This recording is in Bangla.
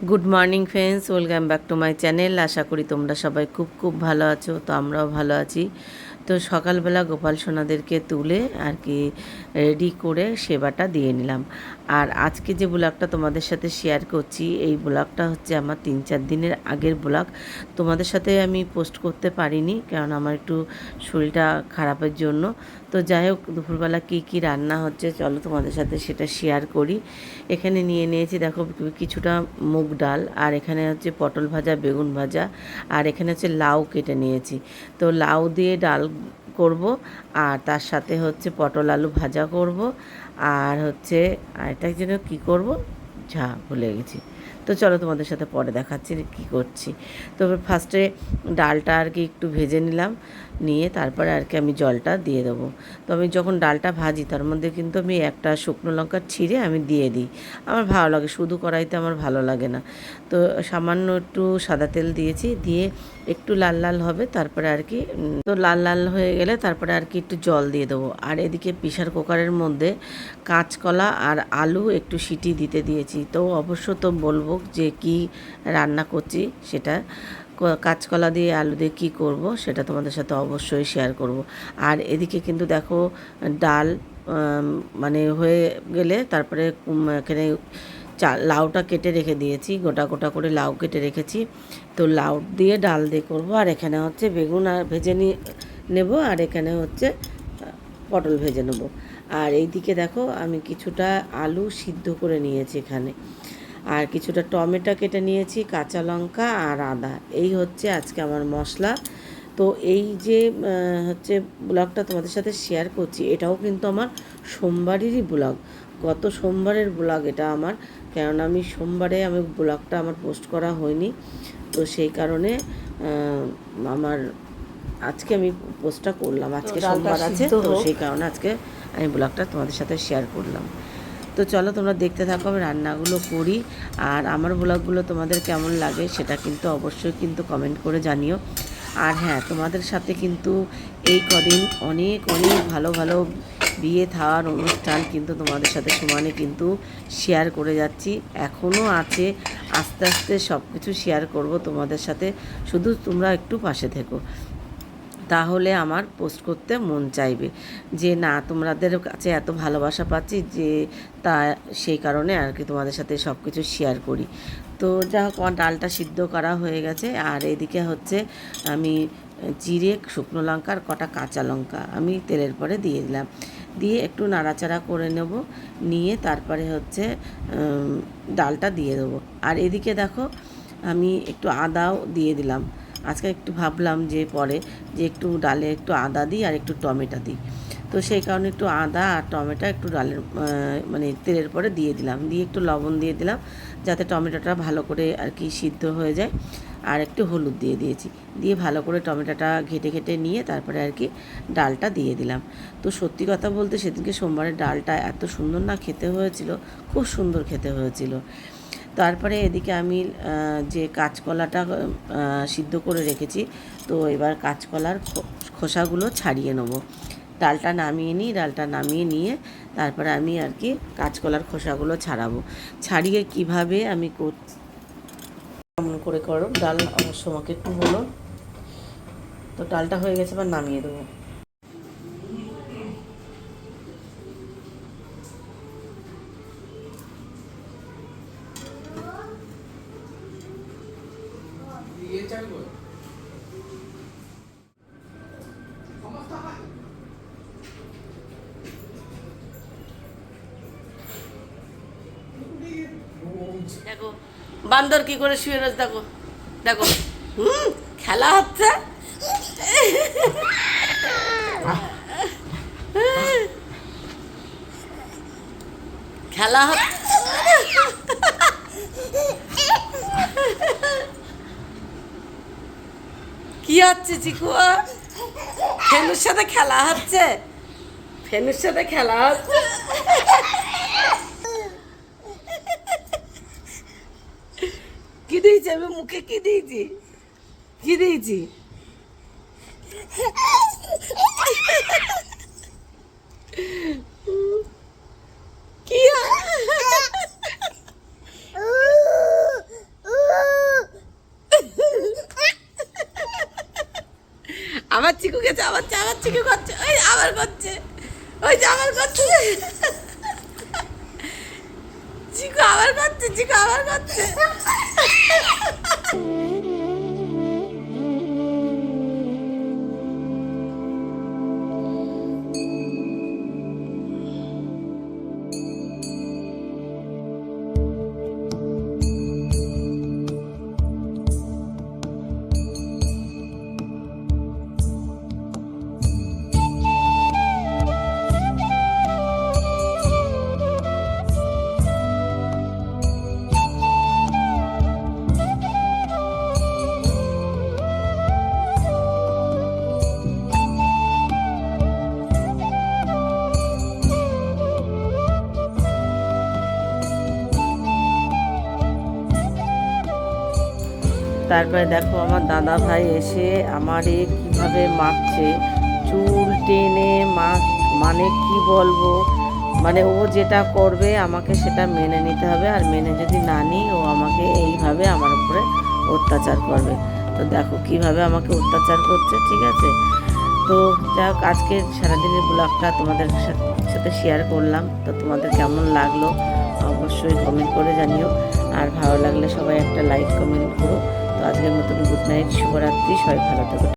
Good morning friends, welcome back to my channel. আশা করি তোমরা সবাই খুব খুব ভালো আছো। তো আমরাও ভালো আছি। তো সকালবেলা গোপাল সোনাদেরকে তুলে আর কি রেডি করে সেবাটা দিয়ে নিলাম। আর আজকে যে ব্লগটা তোমাদের সাথে শেয়ার করছি, এই ব্লগটা হচ্ছে আমার 3-4 দিনের আগের ব্লগ। তোমাদের সাথে আমি পোস্ট করতে পারিনি, কারণ আমার একটু শরীরটা খারাপের জন্য। তো যাই হোক, দুপুরবেলা কী কী রান্না হচ্ছে চলো তোমাদের সাথে সেটা শেয়ার করি। এখানে নিয়ে নিয়েছি দেখো কিছুটা মুগ ডাল, আর এখানে হচ্ছে পটল ভাজা, বেগুন ভাজা, আর এখানে হচ্ছে লাউ কেটে নিয়েছি। তো লাউ দিয়ে ডাল করব, আর তার সাথে হচ্ছে পটল আলু ভাজা করব, আর হচ্ছে আরেকটা যেন কী করব, ভুলে গেছি। তো চলো তোমাদের সাথে পরে দেখাচ্ছি কী করছি। তো ফার্স্টে ডালটা আর কি একটু ভেজে নিলাম, নিয়ে তারপরে আর কি আমি জলটা দিয়ে দেবো। তো আমি যখন ডালটা ভাজি তার মধ্যে কিন্তু আমি একটা শুকনো লঙ্কা ছিঁড়ে আমি দিয়ে দিই। আমার ভালো লাগে, শুধু কড়াইতে আমার ভালো লাগে না। তো সামান্য একটু সাদা তেল দিয়েছি, দিয়ে একটু লাল লাল হবে তারপরে আর কি, তো লাল লাল হয়ে গেলে তারপরে আর কি একটু জল দিয়ে দেবো। আর এদিকে প্রেসার কুকারের মধ্যে কাঁচকলা আর আলু একটু সিটি দিতে দিয়েছি। তো অবশ্য তো বলবো যে কি রান্না করছি সেটা, কাঁচকলা দিয়ে আলু দিয়ে কী করব সেটা তোমাদের সাথে অবশ্যই শেয়ার করব। আর এদিকে কিন্তু দেখো ডাল মানে হয়ে গেলে তারপরে এখানে লাউটা কেটে রেখে দিয়েছি, গোটা গোটা করে লাউ কেটে রেখেছি। তো লাউ দিয়ে ডাল দিয়ে করবো। আর এখানে হচ্ছে বেগুন আর ভেজে নেব, আর এখানে হচ্ছে পটল ভেজে নেব। আর এইদিকে দেখো আমি কিছুটা আলু সিদ্ধ করে নিয়েছি এখানে, আর কিছুটা টমেটো কেটে নিয়েছি, কাঁচা লঙ্কা আর আদা। এই হচ্ছে আজকে আমার মশলা। তো এই যে হচ্ছে ব্লগটা তোমাদের সাথে শেয়ার করছি, এটাও কিন্তু আমার সোমবারেরই ব্লগ, গত সোমবারের ব্লগ এটা আমার। কেননা আমি সোমবারে ব্লগটা আমার পোস্ট করা হয়নি, তো সেই কারণে আমার আজকে আমি পোস্টটা করলাম। আজকে সোমবার আছে, তো সেই কারণে আজকে আমি ব্লগটা তোমাদের সাথে শেয়ার করলাম। তো চলো তোমরা দেখতে থাকো, আমি রান্নাগুলো করি। আর আমার ব্লগগুলো তোমাদের কেমন লাগে সেটা কিন্তু অবশ্যই কিন্তু কমেন্ট করে জানিও। আর হ্যাঁ, তোমাদের সাথে কিন্তু এই কদিন অনেক অনেক ভালো ভালো বিয়ে থাওয়ার অনুষ্ঠান কিন্তু তোমাদের সাথে সমানে কিন্তু শেয়ার করে যাচ্ছি, এখনও আছে। আস্তে আস্তে সব কিছু শেয়ার করব তোমাদের সাথে, শুধু তোমরা একটু পাশে থেকো, তাহলে আমার পোস্ট করতে মন চাইবে যে না, তোমাদের কাছে এত ভালোবাসা পাচ্ছি যে, তা সেই কারণে আর কি তোমাদের সাথে সব কিছু শেয়ার করি। তো যা হোক, আমার ডালটা সিদ্ধ করা হয়ে গেছে। আর এদিকে হচ্ছে আমি জিরে, শুকনো লঙ্কা আর কটা কাঁচা লঙ্কা আমি তেলের পরে দিয়ে দিলাম, দিয়ে একটু নাড়াচাড়া করে নেব, নিয়ে তারপরে হচ্ছে ডালটা দিয়ে দেবো। আর এদিকে দেখো আমি একটু আদাও দিয়ে দিলাম। আজকে একটু ভাবলাম যে পরে যে একটু ডালে একটু আদা দিই আর একটু টমেটো দিই, তো সেই কারণে একটু আদা আর টমেটো একটু ডালের মানে তেলের পরে দিয়ে দিলাম, দিয়ে একটু লবণ দিয়ে দিলাম যাতে টমেটোটা ভালো করে আর কি সিদ্ধ হয়ে যায়। আর একটু হলুদ দিয়ে দিয়েছি, দিয়ে ভালো করে টমেটোটা ঘেটে ঘেটে নিয়ে তারপরে আর কি ডালটা দিয়ে দিলাম। তো সত্যি কথা বলতে সেদিনকে সোমবারের ডালটা এত সুন্দর না খেতে হয়েছিল, খুব সুন্দর খেতে হয়েছিল। তারপরে এদিকে আমি যে কাঁচকলাটা সিদ্ধ করে রেখেছি, তো এবার কাঁচকলার খোসাগুলো ছাড়িয়ে নেবো। ডালটা নামিয়ে নিই, ডালটা নামিয়ে নিয়ে তারপরে আমি আর কি কাঁচকলার খোসাগুলো ছাড়াবো। ছাড়িয়ে কিভাবে আমি কেমন করে করো ডাল অবশ্য আমাকে একটু বলো। তো ডালটা হয়ে গেছে, এবার নামিয়ে দেবো। দেখো বান্দর কি করে শুয়ে রয়েছে, দেখো দেখো, খেলা হচ্ছে। খেলা হচ্ছে, কি হচ্ছে চিকু? ফেনুর সাথে খেলা হচ্ছে, ফেনুর সাথে খেলা হচ্ছে। কি দিয়েছি আমি মুখে, কি দিয়েছি, কি দিয়েছি? কি আবার চিকু গেছে, আবার চিকু করছে, ওই আবার করছে, ওই যে আবার করছে, চিকু আবার করছে, চিকু আবার করছে। তারপরে দেখো আমার দাদা ভাই এসে আমারে কিভাবে মাখছে, চুল টেনে মানে কি বলবো, মানে ও যেটা করবে আমাকে সেটা মেনে নিতে হবে, আর মেনে যদি না নিই ও আমাকে এইভাবে আমার উপরে অত্যাচার করবে। তো দেখো কিভাবে আমাকে অত্যাচার করছে, ঠিক আছে। তো যাই হোক, আজকে সারাদিনের ব্লগটা তোমাদের সাথে শেয়ার করলাম। তো তোমাদের কেমন লাগলো অবশ্যই কমেন্ট করে জানিও, আর ভালো লাগলে সবাই একটা লাইক কমেন্ট করো। তো আজকের মতন গুড নাইট, শুভরাত্রি, সবাই ভালো থেকো।